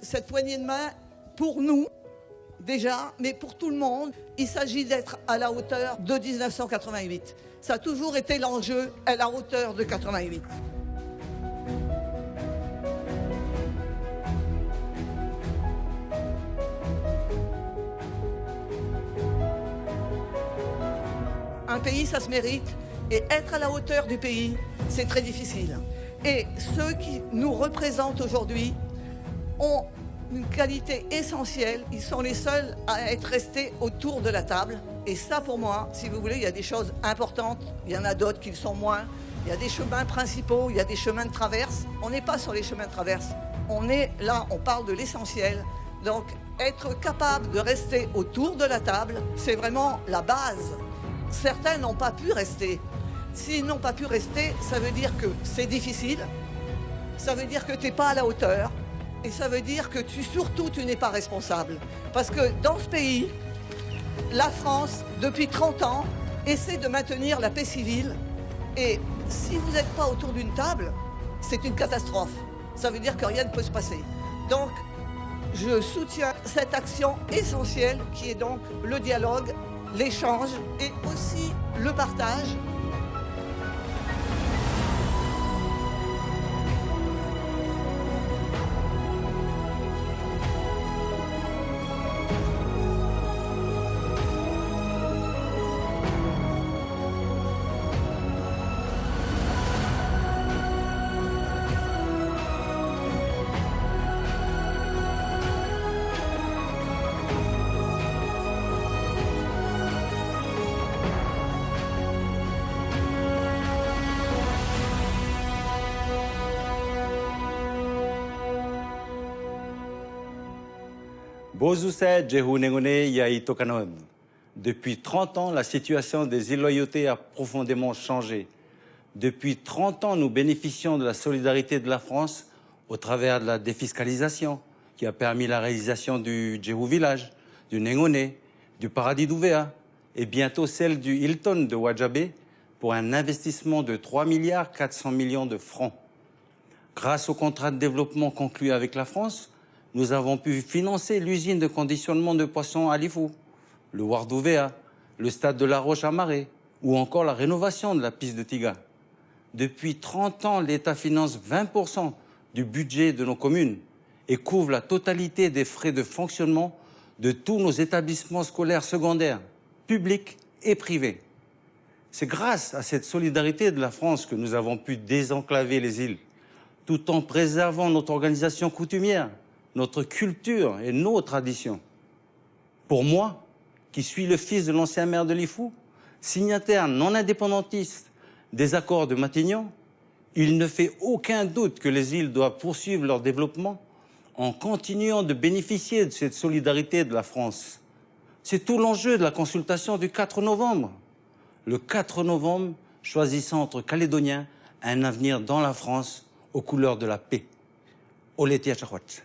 cette poignée de main, pour nous, déjà, mais pour tout le monde, il s'agit d'être à la hauteur de 1988. Ça a toujours été l'enjeu, à la hauteur de 88. Un pays, ça se mérite, et être à la hauteur du pays, c'est très difficile. Et ceux qui nous représentent aujourd'hui ont une qualité essentielle. Ils sont les seuls à être restés autour de la table. Et ça, pour moi, si vous voulez, il y a des choses importantes. Il y en a d'autres qui le sont moins. Il y a des chemins principaux, il y a des chemins de traverse. On n'est pas sur les chemins de traverse. On est là, on parle de l'essentiel. Donc, être capable de rester autour de la table, c'est vraiment la base. Certains n'ont pas pu rester. S'ils n'ont pas pu rester, ça veut dire que c'est difficile. Ça veut dire que tu n'es pas à la hauteur. Et ça veut dire que surtout, tu n'es pas responsable. Parce que dans ce pays, la France, depuis 30 ans, essaie de maintenir la paix civile. Et si vous n'êtes pas autour d'une table, c'est une catastrophe. Ça veut dire que rien ne peut se passer. Donc, je soutiens cette action essentielle qui est donc le dialogue, l'échange et aussi le partage. Depuis 30 ans, la situation des illoyautés a profondément changé. Depuis 30 ans, nous bénéficions de la solidarité de la France au travers de la défiscalisation qui a permis la réalisation du Djehou Village, du Nengoné, du Paradis d'Ouvéa et bientôt celle du Hilton de Ouadjabé pour un investissement de 3,4 milliards de francs. Grâce au contrat de développement conclu avec la France, nous avons pu financer l'usine de conditionnement de poissons à Lifou, le Ward d'Ouvéa, le stade de La Roche à Marais ou encore la rénovation de la piste de Tiga. Depuis 30 ans, l'État finance 20% du budget de nos communes et couvre la totalité des frais de fonctionnement de tous nos établissements scolaires secondaires, publics et privés. C'est grâce à cette solidarité de la France que nous avons pu désenclaver les îles, tout en préservant notre organisation coutumière, notre culture et nos traditions. Pour moi, qui suis le fils de l'ancien maire de Lifou, signataire non indépendantiste des accords de Matignon, il ne fait aucun doute que les îles doivent poursuivre leur développement en continuant de bénéficier de cette solidarité de la France. C'est tout l'enjeu de la consultation du 4 novembre. Le 4 novembre, choisissant entre Calédoniens un avenir dans la France aux couleurs de la paix. Oletia Chahwat.